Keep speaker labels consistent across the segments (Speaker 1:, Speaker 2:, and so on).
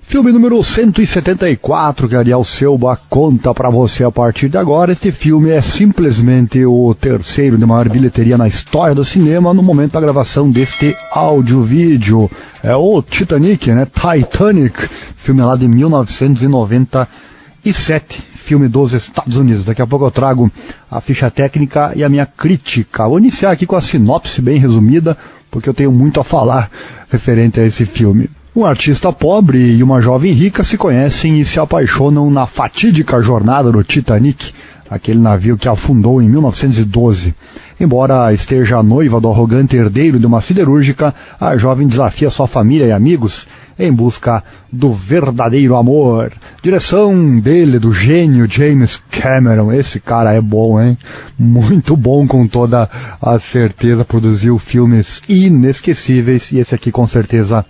Speaker 1: Filme número 174 que Ariel Selba conta pra você a partir de agora. Este filme é simplesmente o terceiro de maior bilheteria na história do cinema no momento da gravação deste áudio-vídeo. É o Titanic, né? Titanic, filme lá de 1997, filme dos Estados Unidos. Daqui a pouco eu trago a ficha técnica e a minha crítica. Vou iniciar aqui com a sinopse bem resumida, porque eu tenho muito a falar referente a esse filme. Um artista pobre e uma jovem rica se conhecem e se apaixonam na fatídica jornada do Titanic, aquele navio que afundou em 1912. Embora esteja noiva do arrogante herdeiro de uma siderúrgica, a jovem desafia sua família e amigos em busca do verdadeiro amor. Direção dele, do gênio James Cameron. Esse cara é bom, hein? Muito bom, com toda a certeza. Produziu filmes inesquecíveis e esse aqui com certeza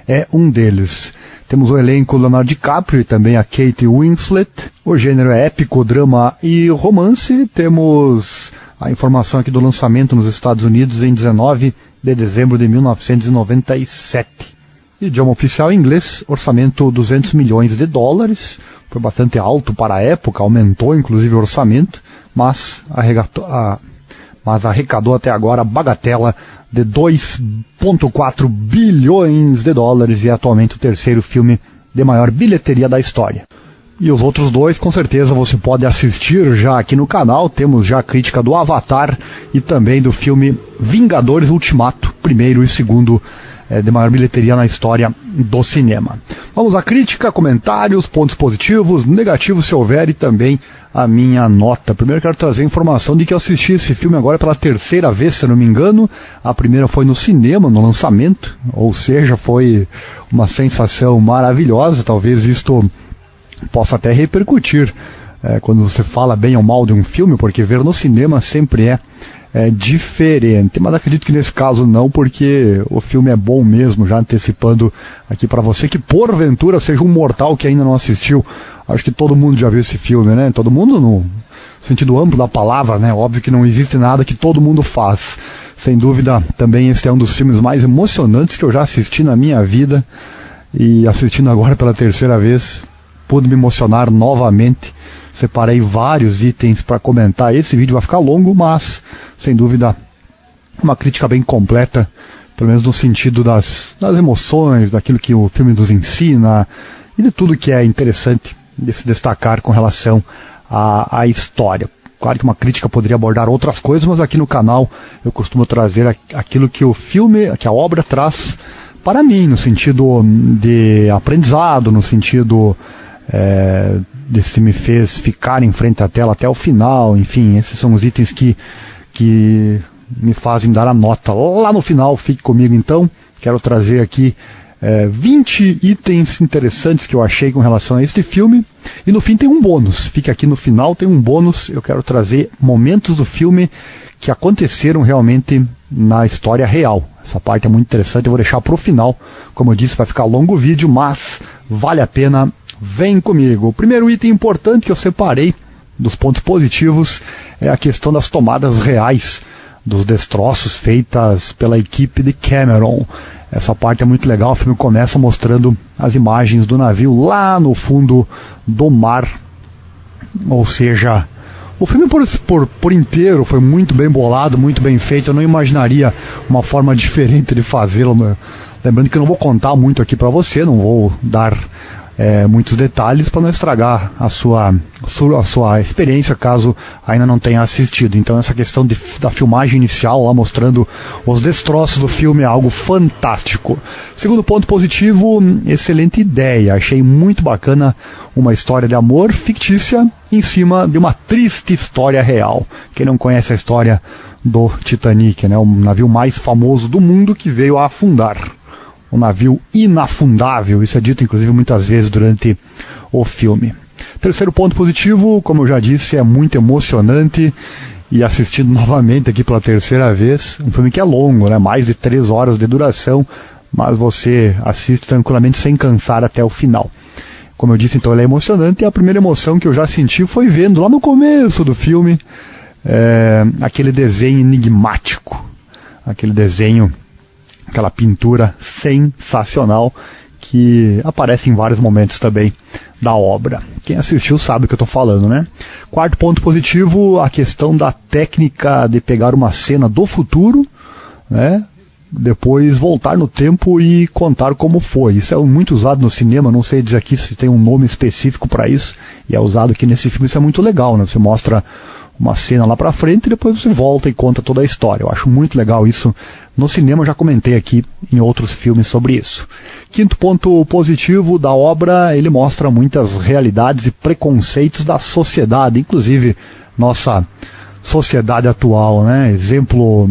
Speaker 1: é um deles. Temos o elenco Leonardo DiCaprio e também a Kate Winslet. O gênero é épico, drama e romance. Temos a informação aqui do lançamento nos Estados Unidos em 19 de dezembro de 1997. Idioma oficial inglês, orçamento $200 milhões. Foi bastante alto para a época, aumentou inclusive o orçamento, mas arrecadou até agora a bagatela de $2,4 bilhões e é atualmente o terceiro filme de maior bilheteria da história. E os outros dois, com certeza, você pode assistir já aqui no canal. Temos já a crítica do Avatar e também do filme Vingadores Ultimato, primeiro e segundo de maior bilheteria na história do cinema. Vamos à crítica, comentários, pontos positivos, negativos se houver e também a minha nota. Primeiro quero trazer a informação de que eu assisti esse filme agora pela terceira vez, se eu não me engano. A primeira foi no cinema, no lançamento, ou seja, foi uma sensação maravilhosa. Talvez isto possa até repercutir quando você fala bem ou mal de um filme, porque ver no cinema sempre é diferente, mas acredito que nesse caso não, porque o filme é bom mesmo, já antecipando aqui para você que porventura seja um mortal que ainda não assistiu. Acho que todo mundo já viu esse filme, né? Todo mundo no sentido amplo da palavra, né? Óbvio que não existe nada que todo mundo faz. Sem dúvida, também esse é um dos filmes mais emocionantes que eu já assisti na minha vida, e assistindo agora pela terceira vez, pude me emocionar novamente. Separei vários itens para comentar. Esse vídeo vai ficar longo, mas sem dúvida uma crítica bem completa, pelo menos no sentido das emoções, daquilo que o filme nos ensina e de tudo que é interessante de se destacar com relação à história. Claro que uma crítica poderia abordar outras coisas, mas aqui no canal eu costumo trazer aquilo que o filme, que a obra traz para mim, no sentido de aprendizado, no sentido de se me fez ficar em frente à tela até o final. Enfim, esses são os itens que me fazem dar a nota lá no final. Fique comigo então, quero trazer aqui 20 itens interessantes que eu achei com relação a este filme, e no fim tem um bônus. Fique aqui no final, tem um bônus. Eu quero trazer momentos do filme que aconteceram realmente na história real. Essa parte é muito interessante, eu vou deixar para o final. Como eu disse, vai ficar longo o vídeo, mas vale a pena. Vem comigo. O primeiro item importante que eu separei dos pontos positivos é a questão das tomadas reais dos destroços feitas pela equipe de Cameron. Essa parte é muito legal. O filme começa mostrando as imagens do navio lá no fundo do mar. Ou seja, o filme por inteiro foi muito bem bolado, muito bem feito. Eu não imaginaria uma forma diferente de fazê-lo. Lembrando que eu não vou contar muito aqui para você, não vou dar muitos detalhes para não estragar a sua experiência, caso ainda não tenha assistido. Então essa questão da filmagem inicial, lá mostrando os destroços do filme, é algo fantástico. Segundo ponto positivo, excelente ideia. Achei muito bacana uma história de amor fictícia em cima de uma triste história real. Quem não conhece a história do Titanic, né? O navio mais famoso do mundo que veio a afundar. Um navio inafundável, isso é dito inclusive muitas vezes durante o filme. Terceiro ponto positivo, como eu já disse, é muito emocionante, e assistindo novamente aqui pela terceira vez, um filme que é longo, né? Mais de 3 horas de duração, mas você assiste tranquilamente sem cansar até o final. Como eu disse, então ele é emocionante, e a primeira emoção que eu já senti foi vendo lá no começo do filme aquele desenho enigmático, aquele desenho, aquela pintura sensacional que aparece em vários momentos também da obra. Quem assistiu sabe o que eu estou falando, né? Quarto ponto positivo, a questão da técnica de pegar uma cena do futuro, né? Depois voltar no tempo e contar como foi. Isso é muito usado no cinema, não sei dizer aqui se tem um nome específico para isso, e é usado aqui nesse filme. Isso é muito legal, né? Você mostra uma cena lá pra frente e depois você volta e conta toda a história. Eu acho muito legal isso no cinema, eu já comentei aqui em outros filmes sobre isso. Quinto ponto positivo da obra, ele mostra muitas realidades e preconceitos da sociedade, inclusive nossa sociedade atual, né? Exemplo,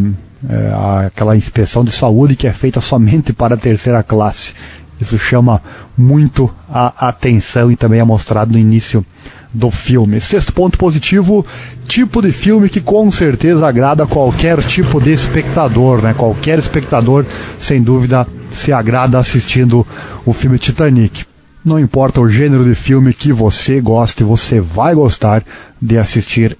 Speaker 1: aquela inspeção de saúde que é feita somente para a terceira classe. Isso chama muito a atenção e também é mostrado no início do filme. Sexto ponto positivo, tipo de filme que com certeza agrada qualquer tipo de espectador, né? Qualquer espectador, sem dúvida, se agrada assistindo o filme Titanic. Não importa o gênero de filme que você goste, você vai gostar de assistir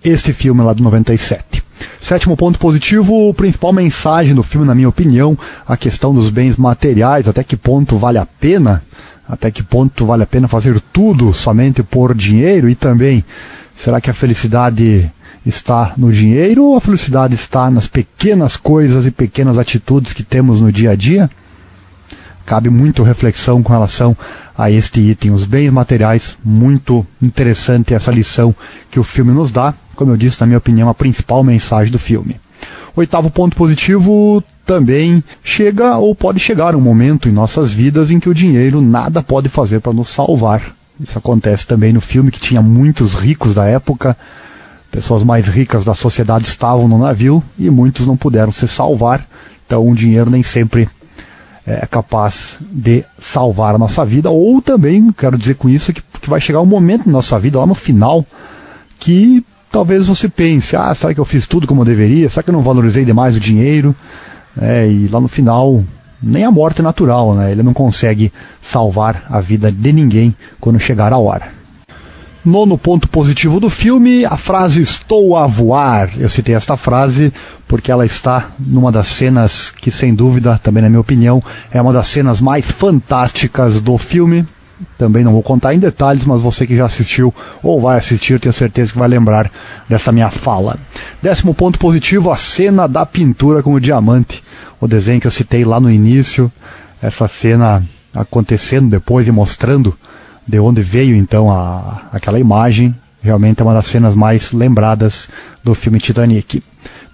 Speaker 1: este filme lá de 97. Sétimo ponto positivo, a principal mensagem do filme, na minha opinião, a questão dos bens materiais, até que ponto vale a pena fazer tudo somente por dinheiro, e também, será que a felicidade está no dinheiro ou a felicidade está nas pequenas coisas e pequenas atitudes que temos no dia a dia? Cabe muito reflexão com relação a este item, os bens materiais. Muito interessante essa lição que o filme nos dá, como eu disse, na minha opinião, a principal mensagem do filme. Oitavo ponto positivo, também chega ou pode chegar um momento em nossas vidas em que o dinheiro nada pode fazer para nos salvar. Isso acontece também no filme, que tinha muitos ricos da época, pessoas mais ricas da sociedade estavam no navio e muitos não puderam se salvar, então o dinheiro nem sempre é capaz de salvar a nossa vida. Ou também, quero dizer com isso, que vai chegar um momento na nossa vida, lá no final, que talvez você pense, será que eu fiz tudo como eu deveria? Será que eu não valorizei demais o dinheiro? E lá no final, nem a morte é natural, né? Ele não consegue salvar a vida de ninguém quando chegar a hora. Nono ponto positivo do filme, a frase "estou a voar". Eu citei esta frase porque ela está numa das cenas que, sem dúvida, também na minha opinião, é uma das cenas mais fantásticas do filme. Também não vou contar em detalhes, mas você que já assistiu ou vai assistir, tenho certeza que vai lembrar dessa minha fala. Décimo ponto positivo, a cena da pintura com o diamante. O desenho que eu citei lá no início, essa cena acontecendo depois e mostrando de onde veio então aquela imagem, realmente é uma das cenas mais lembradas do filme Titanic.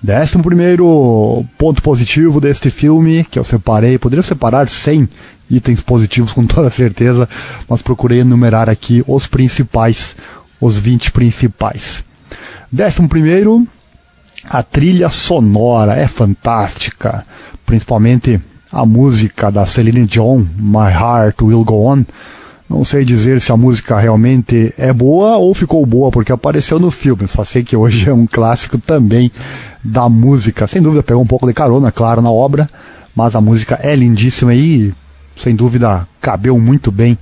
Speaker 1: 11º ponto positivo deste filme, que eu separei, poderia separar 100 itens positivos com toda certeza, mas procurei enumerar aqui os principais, os 20 principais. 11º, a trilha sonora é fantástica, principalmente a música da Celine Dion, My Heart Will Go On. Não sei dizer se a música realmente é boa ou ficou boa porque apareceu no filme, só sei que hoje é um clássico também da música. Sem dúvida pegou um pouco de carona, claro, na obra, mas a música é lindíssima e, sem dúvida, cabeu muito bem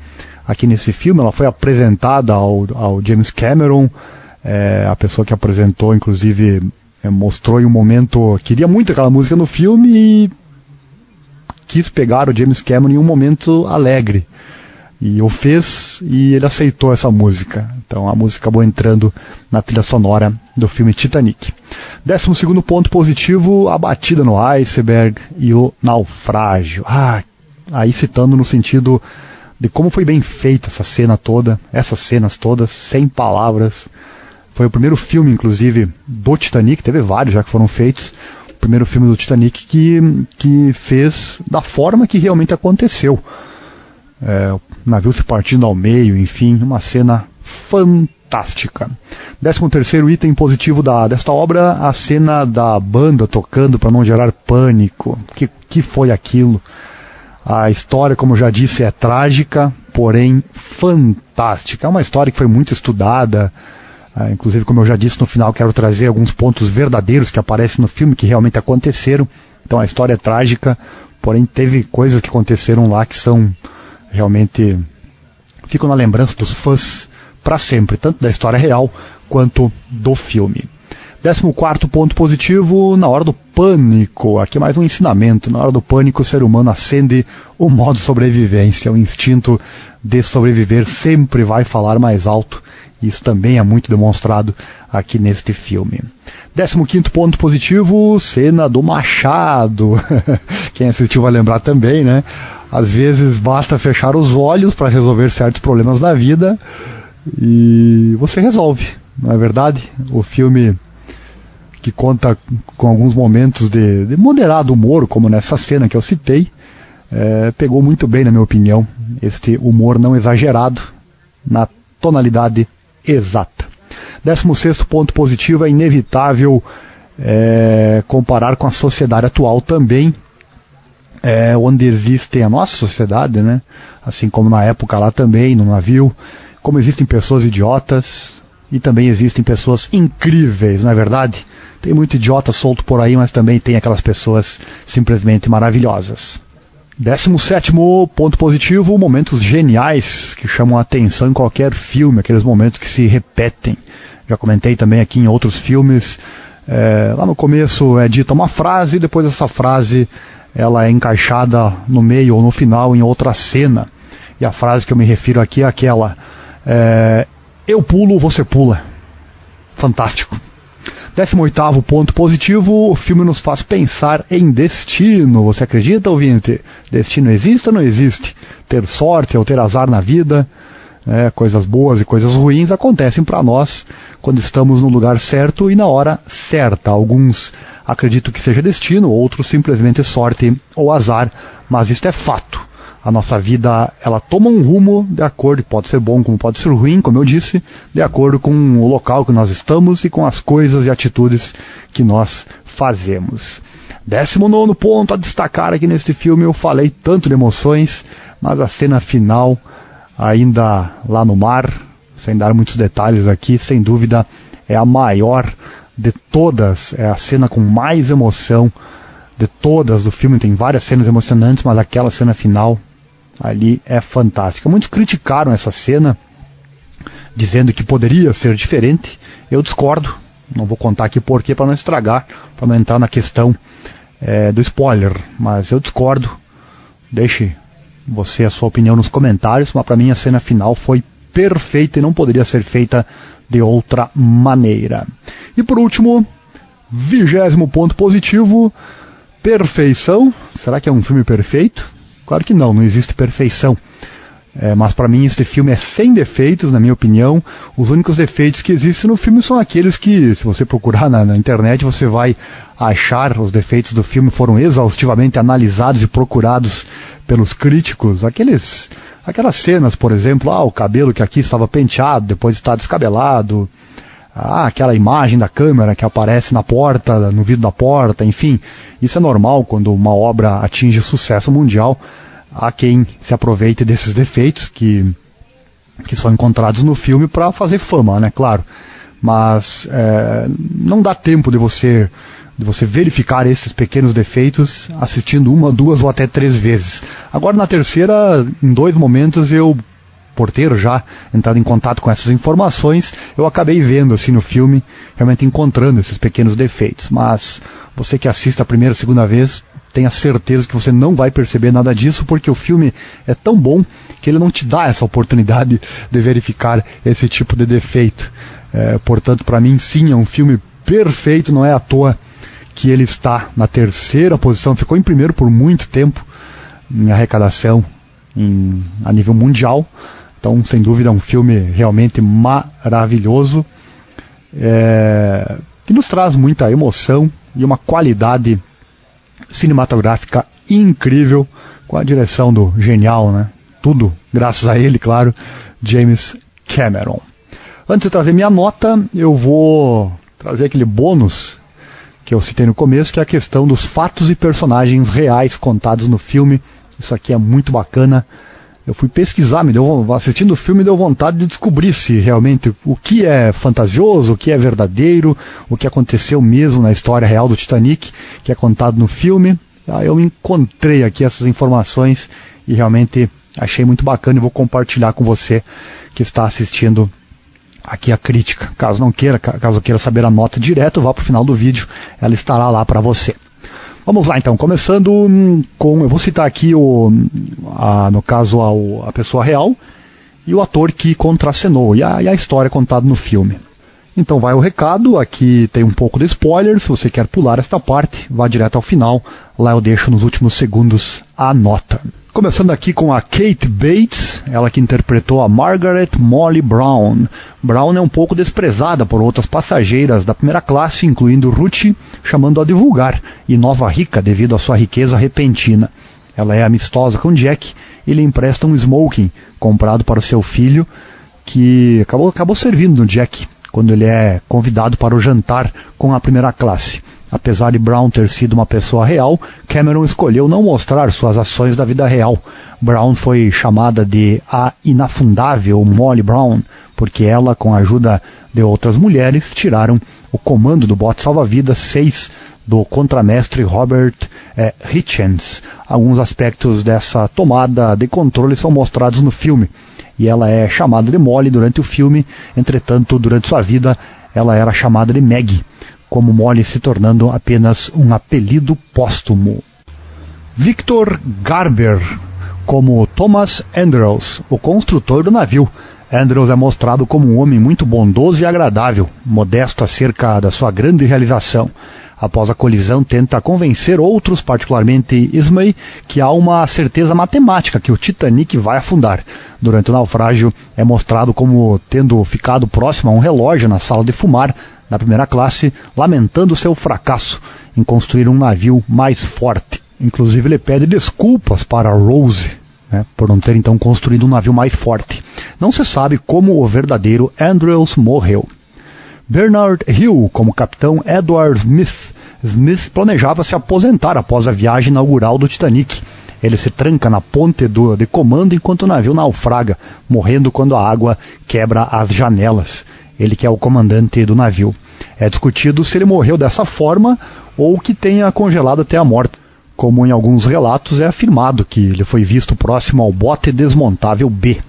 Speaker 1: aqui nesse filme. Ela foi apresentada ao James Cameron, a pessoa que apresentou, inclusive, mostrou em um momento, queria muito aquela música no filme e quis pegar o James Cameron em um momento alegre. E o fez e ele aceitou essa música. Então a música acabou entrando na trilha sonora do filme Titanic. 12º ponto positivo, a batida no iceberg e o naufrágio. Aí citando no sentido de como foi bem feita essa cena toda, essas cenas todas, sem palavras. Foi o primeiro filme, inclusive, do Titanic, teve vários já que foram feitos. O primeiro filme do Titanic que fez da forma que realmente aconteceu. O navio se partindo ao meio, enfim, uma cena fantástica. 13º item positivo desta obra, a cena da banda tocando para não gerar pânico. Que foi aquilo? A história, como eu já disse, é trágica, porém fantástica. É uma história que foi muito estudada, inclusive, como eu já disse, no final quero trazer alguns pontos verdadeiros que aparecem no filme, que realmente aconteceram. Então a história é trágica, porém teve coisas que aconteceram lá que são realmente ficam na lembrança dos fãs para sempre, tanto da história real quanto do filme. 14º ponto positivo, na hora do pânico. Aqui é mais um ensinamento. Na hora do pânico, o ser humano acende o modo sobrevivência. O instinto de sobreviver sempre vai falar mais alto. Isso também é muito demonstrado aqui neste filme. 15º ponto positivo, cena do machado. Quem assistiu vai lembrar também, né? Às vezes basta fechar os olhos para resolver certos problemas da vida e você resolve, não é verdade? O filme, que conta com alguns momentos de moderado humor, como nessa cena que eu citei, pegou muito bem, na minha opinião, este humor não exagerado, na tonalidade exata. 16º ponto positivo, é inevitável comparar com a sociedade atual também, onde existe a nossa sociedade, né? Assim como na época lá também, no navio, como existem pessoas idiotas e também existem pessoas incríveis, não é verdade? Tem muito idiota solto por aí, mas também tem aquelas pessoas simplesmente maravilhosas. 17º ponto positivo, momentos geniais que chamam a atenção em qualquer filme, aqueles momentos que se repetem. Já comentei também aqui em outros filmes, lá no começo é dita uma frase, e depois essa frase ela é encaixada no meio ou no final em outra cena. E a frase que eu me refiro aqui é aquela, eu pulo, você pula. Fantástico. 18º ponto positivo, o filme nos faz pensar em destino. Você acredita, ouvinte? Destino existe ou não existe? Ter sorte ou ter azar na vida, coisas boas e coisas ruins acontecem para nós quando estamos no lugar certo e na hora certa. Alguns acreditam que seja destino, outros simplesmente sorte ou azar, mas isto é fato. A nossa vida, ela toma um rumo de acordo, pode ser bom como pode ser ruim, como eu disse, de acordo com o local que nós estamos e com as coisas e atitudes que nós fazemos. 19º ponto a destacar aqui neste filme, eu falei tanto de emoções, mas a cena final, ainda lá no mar, sem dar muitos detalhes aqui, sem dúvida é a maior de todas, é a cena com mais emoção de todas do filme. Tem várias cenas emocionantes, mas aquela cena final ali é fantástica. Muitos criticaram essa cena, dizendo que poderia ser diferente. Eu discordo, não vou contar aqui porquê para não estragar, para não entrar na questão do spoiler, mas eu discordo. Deixe você a sua opinião nos comentários, mas para mim a cena final foi perfeita e não poderia ser feita de outra maneira. E por último, 20º ponto positivo, perfeição. Será que é um filme perfeito? Claro que não existe perfeição. Mas para mim este filme é sem defeitos, na minha opinião. Os únicos defeitos que existem no filme são aqueles que, se você procurar na internet, você vai achar. Os defeitos do filme foram exaustivamente analisados e procurados pelos críticos. Aquelas cenas, por exemplo, o cabelo que aqui estava penteado, depois está descabelado. Aquela imagem da câmera que aparece na porta, no vidro da porta, enfim. Isso é normal quando uma obra atinge sucesso mundial. Há quem se aproveite desses defeitos que são encontrados no filme para fazer fama, né? Claro. Mas não dá tempo de você verificar esses pequenos defeitos assistindo 1, 2 ou até 3 vezes. Agora na terceira, em 2 momentos, por ter já entrado em contato com essas informações, eu acabei vendo assim no filme, realmente encontrando esses pequenos defeitos. Mas você que assiste a primeira, segunda vez, tenha certeza que você não vai perceber nada disso, porque o filme é tão bom que ele não te dá essa oportunidade de verificar esse tipo de defeito. Portanto, para mim, sim, é um filme perfeito, não é à toa que ele está na 3ª posição, ficou em primeiro por muito tempo em arrecadação a nível mundial. Então, sem dúvida, é um filme realmente maravilhoso, que nos traz muita emoção e uma qualidade cinematográfica incrível, com a direção do genial, né? Tudo graças a ele, claro, James Cameron. Antes de trazer minha nota, eu vou trazer aquele bônus que eu citei no começo, que é a questão dos fatos e personagens reais contados no filme. Isso aqui é muito bacana. Eu fui pesquisar, assistindo o filme, deu vontade de descobrir se realmente o que é fantasioso, o que é verdadeiro, o que aconteceu mesmo na história real do Titanic, que é contado no filme. Eu encontrei aqui essas informações e realmente achei muito bacana e vou compartilhar com você que está assistindo aqui a crítica. Caso queira saber a nota direto, vá para o final do vídeo, ela estará lá para você. Vamos lá então, começando com, eu vou citar aqui no caso a pessoa real e o ator que contracenou e a história contada no filme. Então vai o recado, aqui tem um pouco de spoiler, se você quer pular esta parte, vá direto ao final, lá eu deixo nos últimos segundos a nota. Começando aqui com a Kate Bates, ela que interpretou a Margaret Molly Brown. Brown é um pouco desprezada por outras passageiras da primeira classe, incluindo Ruth, chamando-a de vulgar e nova rica devido à sua riqueza repentina. Ela é amistosa com Jack e lhe empresta um smoking comprado para o seu filho, que acabou servindo no Jack quando ele é convidado para o jantar com a primeira classe. Apesar de Brown ter sido uma pessoa real, Cameron escolheu não mostrar suas ações da vida real. Brown foi chamada de a inafundável Molly Brown, porque ela, com a ajuda de outras mulheres, tiraram o comando do bote salva-vidas 6 do contramestre Robert Hitchens. Alguns aspectos dessa tomada de controle são mostrados no filme, e ela é chamada de Molly durante o filme. Entretanto, durante sua vida, ela era chamada de Maggie, como Molly se tornando apenas um apelido póstumo. Victor Garber, como Thomas Andrews, o construtor do navio. Andrews é mostrado como um homem muito bondoso e agradável, modesto acerca da sua grande realização. Após a colisão, tenta convencer outros, particularmente Ismay, que há uma certeza matemática que o Titanic vai afundar. Durante o naufrágio, é mostrado como tendo ficado próximo a um relógio na sala de fumar da primeira classe, lamentando seu fracasso em construir um navio mais forte. Inclusive, ele pede desculpas para Rose, por não ter então construído um navio mais forte. Não se sabe como o verdadeiro Andrews morreu. Bernard Hill, como capitão Edward Smith. Smith planejava se aposentar após a viagem inaugural do Titanic. Ele se tranca na ponte de comando enquanto o navio naufraga, morrendo quando a água quebra as janelas. Ele que é o comandante do navio. É discutido se ele morreu dessa forma ou que tenha congelado até a morte. Como em alguns relatos é afirmado que ele foi visto próximo ao bote desmontável B.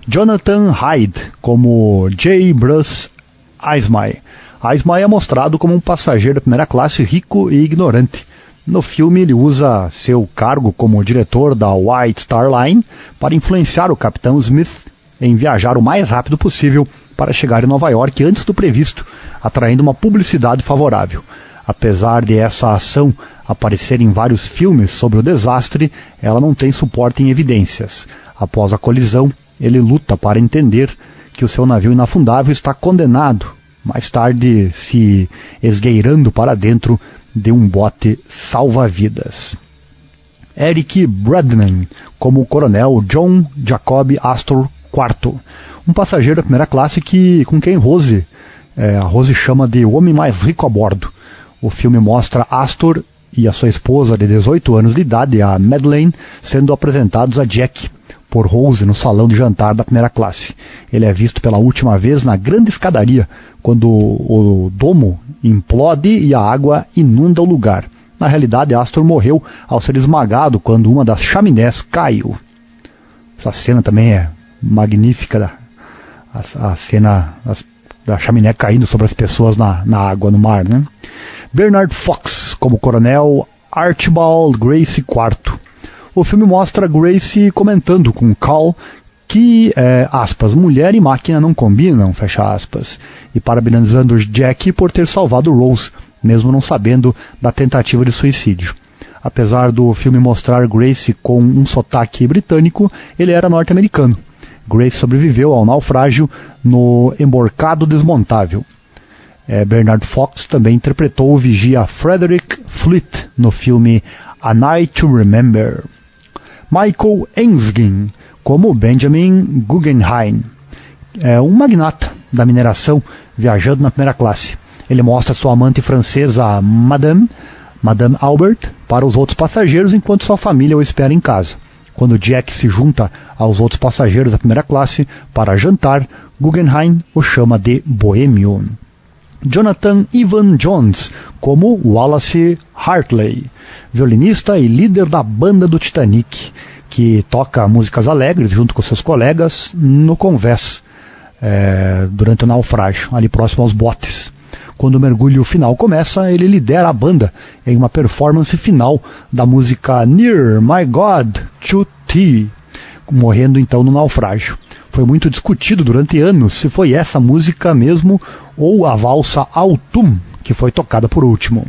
Speaker 1: Jonathan Hyde, como J. Bruce Ismay. Ismay é mostrado como um passageiro da primeira classe rico e ignorante. No filme, ele usa seu cargo como diretor da White Star Line para influenciar o capitão Smith em viajar o mais rápido possível para chegar em Nova York antes do previsto, atraindo uma publicidade favorável. Apesar de essa ação aparecer em vários filmes sobre o desastre, ela não tem suporte em evidências. Após a colisão, ele luta para entender que o seu navio inafundável está condenado, mais tarde se esgueirando para dentro de um bote salva-vidas. Eric Bradman, como o coronel John Jacob Astor IV, um passageiro da primeira classe com quem a Rose chama de o homem mais rico a bordo. O filme mostra Astor e a sua esposa de 18 anos de idade, a Madeleine, sendo apresentados a Jack por Rose no salão de jantar da primeira classe. Ele é visto pela última vez na grande escadaria, quando o domo implode e a água inunda o lugar. Na realidade, Astor morreu ao ser esmagado quando uma das chaminés caiu. Essa cena também é magnífica, a cena da chaminé caindo sobre as pessoas na água, no mar, né? Bernard Fox, como coronel Archibald Gracie IV. O filme mostra Gracie comentando com Carl que, aspas, mulher e máquina não combinam, fecha aspas, e parabenizando Jack por ter salvado Rose, mesmo não sabendo da tentativa de suicídio. Apesar do filme mostrar Gracie com um sotaque britânico, ele era norte-americano. Gracie sobreviveu ao naufrágio no emborcado desmontável. Bernard Fox também interpretou o vigia Frederick Fleet no filme A Night to Remember. Michael Ensgin, como Benjamin Guggenheim, um magnata da mineração viajando na primeira classe. Ele mostra sua amante francesa, Madame Albert, para os outros passageiros enquanto sua família o espera em casa. Quando Jack se junta aos outros passageiros da primeira classe para jantar, Guggenheim o chama de boêmio. Jonathan Ivan Jones, como Wallace Hartley, violinista e líder da banda do Titanic, que toca músicas alegres junto com seus colegas no convés durante o naufrágio, ali próximo aos botes. Quando o mergulho final começa, ele lidera a banda em uma performance final da música Near My God to Thee, morrendo então no naufrágio. Foi muito discutido durante anos se foi essa música mesmo ou a valsa Autumn, que foi tocada por último.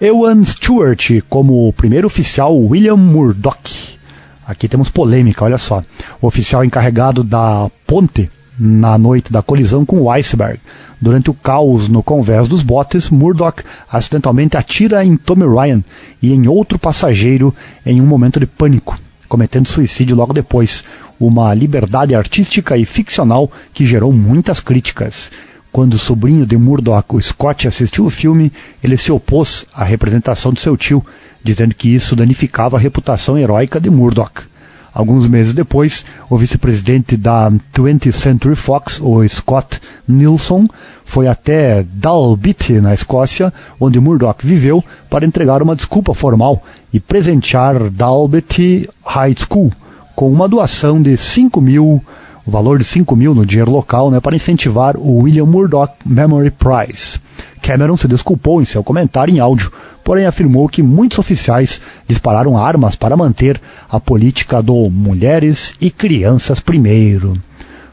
Speaker 1: Ewan Stewart como o primeiro oficial William Murdoch. Aqui temos polêmica, olha só. O oficial encarregado da ponte na noite da colisão com o iceberg. Durante o caos no convés dos botes, Murdoch acidentalmente atira em Tommy Ryan e em outro passageiro em um momento de pânico, cometendo suicídio logo depois. Uma liberdade artística e ficcional que gerou muitas críticas. Quando o sobrinho de Murdoch, o Scott, assistiu o filme, ele se opôs à representação de seu tio, dizendo que isso danificava a reputação heróica de Murdoch. Alguns meses depois, o vice-presidente da 20th Century Fox, o Scott Nilsson, foi até Dalbeattie, na Escócia, onde Murdoch viveu, para entregar uma desculpa formal e presentear Dalbeattie High School com uma doação de 5 mil, o valor de 5 mil no dinheiro local, para incentivar o William Murdoch Memory Prize. Cameron se desculpou em seu comentário em áudio, porém afirmou que muitos oficiais dispararam armas para manter a política do mulheres e crianças primeiro.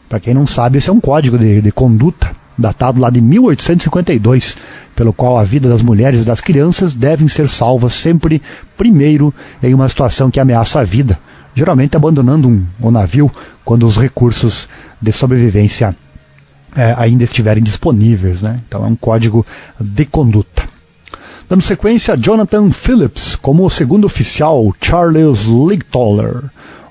Speaker 1: Para quem não sabe, esse é um código de conduta datado lá de 1852, pelo qual a vida das mulheres e das crianças devem ser salvas sempre primeiro em uma situação que ameaça a vida, geralmente abandonando o navio quando os recursos de sobrevivência ainda estiverem disponíveis, Então é um código de conduta. Dando sequência, Jonathan Phillips como o segundo oficial Charles Lightoller,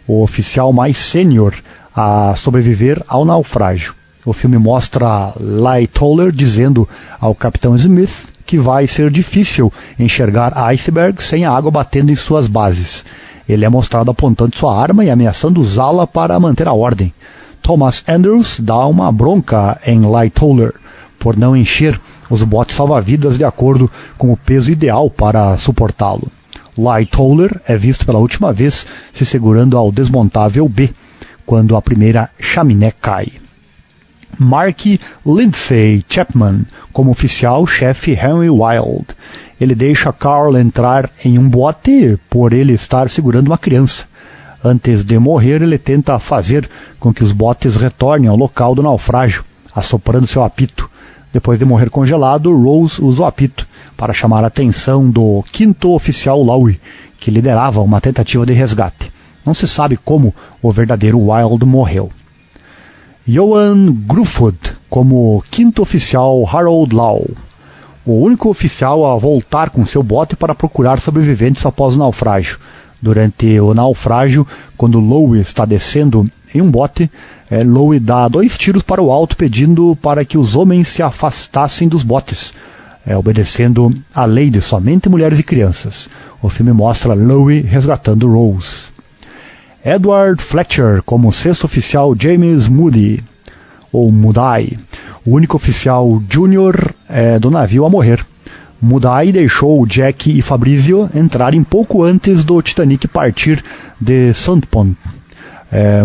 Speaker 1: o oficial mais sênior a sobreviver ao naufrágio. O filme mostra Lightoller dizendo ao capitão Smith que vai ser difícil enxergar icebergs sem a água batendo em suas bases. Ele é mostrado apontando sua arma e ameaçando usá-la para manter a ordem. Thomas Andrews dá uma bronca em Lightoller por não encher os botes salva-vidas de acordo com o peso ideal para suportá-lo. Lightoller é visto pela última vez se segurando ao desmontável B, quando a primeira chaminé cai. Mark Lindsay Chapman como oficial-chefe Henry Wild. Ele deixa Carl entrar em um bote por ele estar segurando uma criança. Antes de morrer, ele tenta fazer com que os botes retornem ao local do naufrágio, assoprando seu apito. Depois de morrer congelado, Rose usa o apito para chamar a atenção do quinto oficial Lowry, que liderava uma tentativa de resgate. Não se sabe como o verdadeiro Wild morreu. Johan Gruffudd como quinto oficial Harold Law. O único oficial a voltar com seu bote para procurar sobreviventes após o naufrágio. Durante o naufrágio, quando Lowe está descendo em um bote, Lowe dá 2 tiros para o alto pedindo para que os homens se afastassem dos botes, obedecendo a lei de somente mulheres e crianças. O filme mostra Lowe resgatando Rose. Edward Fletcher como sexto oficial James Moody, ou Moody, o único oficial júnior do navio a morrer. Moody deixou Jack e Fabrizio entrarem pouco antes do Titanic partir de Sandpond.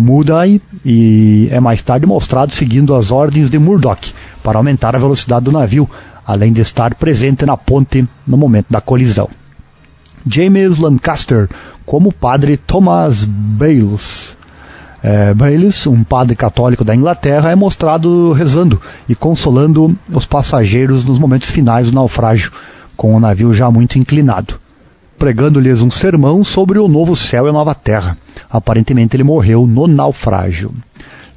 Speaker 1: Moody é mais tarde mostrado seguindo as ordens de Murdoch para aumentar a velocidade do navio, além de estar presente na ponte no momento da colisão. James Lancaster como o padre Thomas Bayles. Bayles, um padre católico da Inglaterra, é mostrado rezando e consolando os passageiros nos momentos finais do naufrágio, com o navio já muito inclinado, pregando-lhes um sermão sobre o novo céu e a nova terra. Aparentemente ele morreu no naufrágio.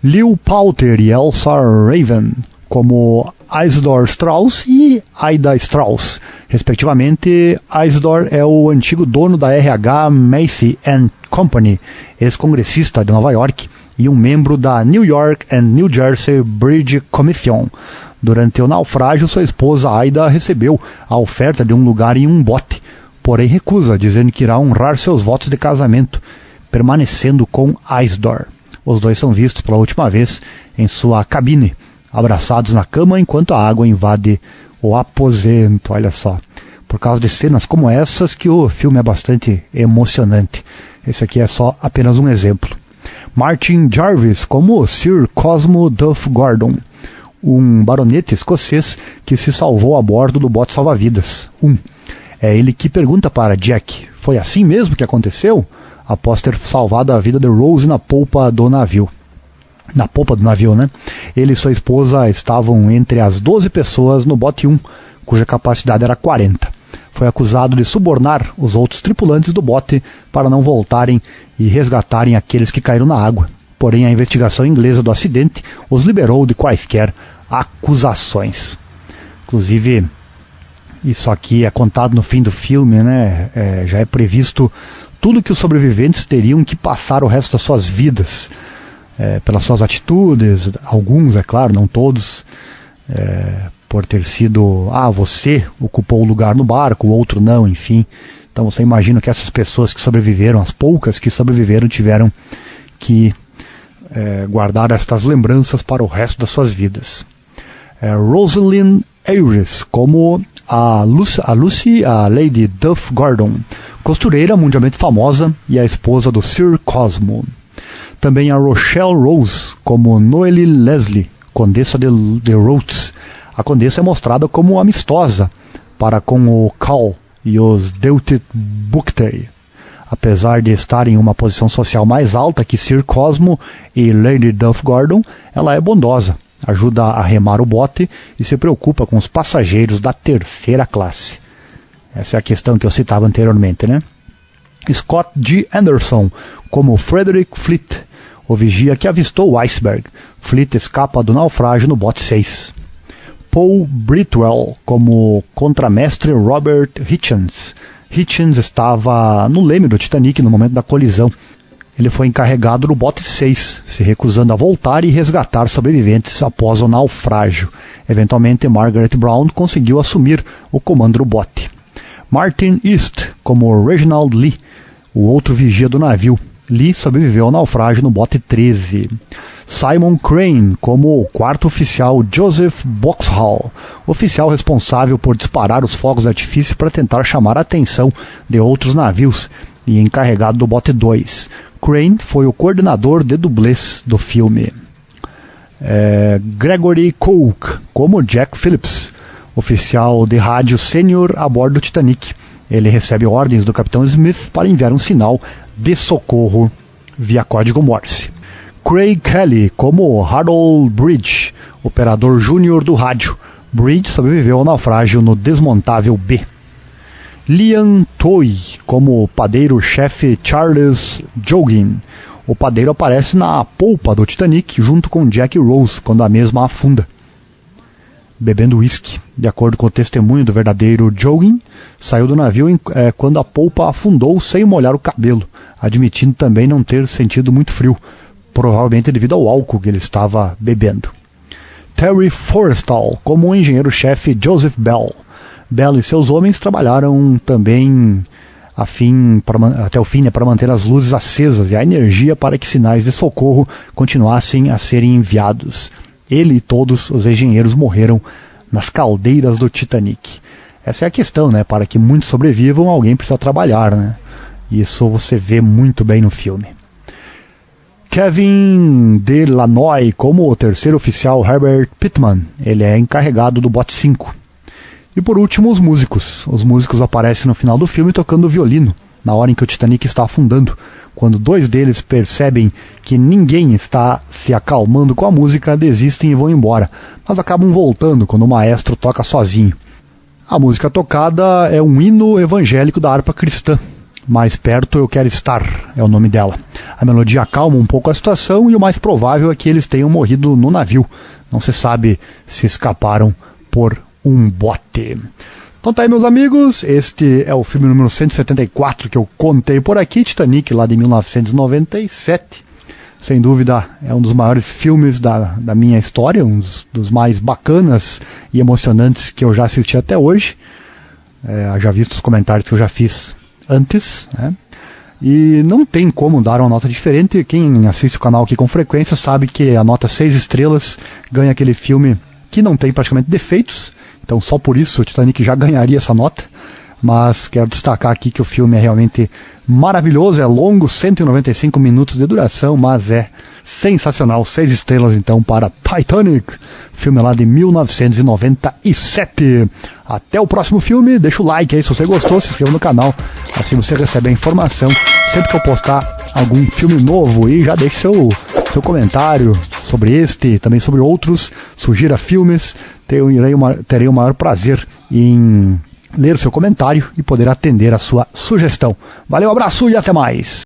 Speaker 1: Leo Poulter e Elsa Raven como Isidore Strauss e Ida Strauss, respectivamente. Isidore é o antigo dono da RH Macy & Company, ex-congressista de Nova York e um membro da New York and New Jersey Bridge Commission. Durante o naufrágio, sua esposa Ida recebeu a oferta de um lugar em um bote, porém recusa, dizendo que irá honrar seus votos de casamento, permanecendo com Isidore. Os dois são vistos pela última vez em sua cabine, abraçados na cama enquanto a água invade o aposento. Olha só, por causa de cenas como essas que o filme é bastante emocionante. Esse aqui é só apenas um exemplo. Martin Jarvis como Sir Cosmo Duff Gordon, um baronete escocês que se salvou a bordo do bote salva-vidas. É ele que pergunta para Jack: foi assim mesmo que aconteceu? Após ter salvado a vida de Rose na polpa do navio. Na polpa do navio, né? Ele e sua esposa estavam entre as 12 pessoas no bote 1, cuja capacidade era 40. Foi acusado de subornar os outros tripulantes do bote para não voltarem e resgatarem aqueles que caíram na água. Porém, a investigação inglesa do acidente os liberou de quaisquer acusações. Inclusive, isso aqui é contado no fim do filme, né? Já é previsto tudo que os sobreviventes teriam que passar o resto das suas vidas, pelas suas atitudes, alguns, é claro, não todos, por ter sido, você ocupou o lugar no barco, o outro não, enfim. Então você imagina que essas pessoas que sobreviveram, as poucas que sobreviveram, tiveram que guardar estas lembranças para o resto das suas vidas. Rosalind Ayres, como a Lucy, a Lady Duff Gordon, costureira mundialmente famosa e a esposa do Sir Cosmo. Também a Rochelle Rose, como Noelle Leslie, condessa de Rhodes. A condessa é mostrada como amistosa para com o Cal e os Deutet Buctei. Apesar de estar em uma posição social mais alta que Sir Cosmo e Lady Duff Gordon, ela é bondosa, ajuda a remar o bote e se preocupa com os passageiros da terceira classe. Essa é a questão que eu citava anteriormente, né? Scott G. Anderson, como Frederick Fleet, o vigia que avistou o iceberg. Fleet escapa do naufrágio no bote 6. Paul Britwell, como contramestre Robert Hitchens. Hitchens estava no leme do Titanic no momento da colisão. Ele foi encarregado do bote 6, se recusando a voltar e resgatar sobreviventes após o naufrágio. Eventualmente, Margaret Brown conseguiu assumir o comando do bote. Martin East, como Reginald Lee, o outro vigia do navio. Lee sobreviveu ao naufrágio no bote 13. Simon Crane, como o quarto oficial Joseph Boxhall, oficial responsável por disparar os fogos de artifício para tentar chamar a atenção de outros navios e encarregado do bote 2. Crane foi o coordenador de dublês do filme. Gregory Cook, como Jack Phillips, oficial de rádio sênior a bordo do Titanic. Ele recebe ordens do capitão Smith para enviar um sinal de socorro via código Morse. Craig Kelly, como Harold Bridge, operador júnior do rádio. Bridge sobreviveu ao naufrágio no desmontável B. Liam Toy, como padeiro-chefe Charles Jougin. O padeiro aparece na polpa do Titanic junto com Jack e Rose quando a mesma afunda, bebendo uísque. De acordo com o testemunho do verdadeiro Jougin, saiu do navio quando a polpa afundou sem molhar o cabelo, admitindo também não ter sentido muito frio, provavelmente devido ao álcool que ele estava bebendo. Terry Forrestal, como o engenheiro-chefe Joseph Bell. Bell e seus homens trabalharam também até o fim, para manter as luzes acesas e a energia para que sinais de socorro continuassem a serem enviados. Ele e todos os engenheiros morreram nas caldeiras do Titanic. Essa é a questão, né? Para que muitos sobrevivam, alguém precisa trabalhar, né? Isso você vê muito bem no filme. Kevin Delanoy, como o terceiro oficial Herbert Pittman. Ele é encarregado do bote 5. E por último, os músicos. Os músicos aparecem no final do filme tocando violino, na hora em que o Titanic está afundando. Quando dois deles percebem que ninguém está se acalmando com a música, desistem e vão embora, mas acabam voltando quando o maestro toca sozinho. A música tocada é um hino evangélico da harpa cristã. Mais perto eu quero estar, é o nome dela. A melodia acalma um pouco a situação e o mais provável é que eles tenham morrido no navio. Não se sabe se escaparam por um bote. Então tá aí, meus amigos, este é o filme número 174 que eu contei por aqui, Titanic, lá de 1997. Sem dúvida, é um dos maiores filmes da minha história, um dos mais bacanas e emocionantes que eu já assisti até hoje. Já visto os comentários que eu já fiz antes, né? E não tem como dar uma nota diferente. Quem assiste o canal aqui com frequência sabe que a nota 6 estrelas ganha aquele filme que não tem praticamente defeitos. Então só por isso o Titanic já ganharia essa nota. mas quero destacar aqui que o filme é realmente maravilhoso, é longo, 195 minutos de duração, mas é sensacional. 6 estrelas então para Titanic, filme lá de 1997. Até o próximo filme, deixa o like aí se você gostou, se inscreva no canal, assim você recebe a informação sempre que eu postar algum filme novo, e já deixe seu comentário sobre este, também sobre outros, sugira filmes, terei o maior prazer em ler o seu comentário e poder atender a sua sugestão. Valeu, abraço e até mais!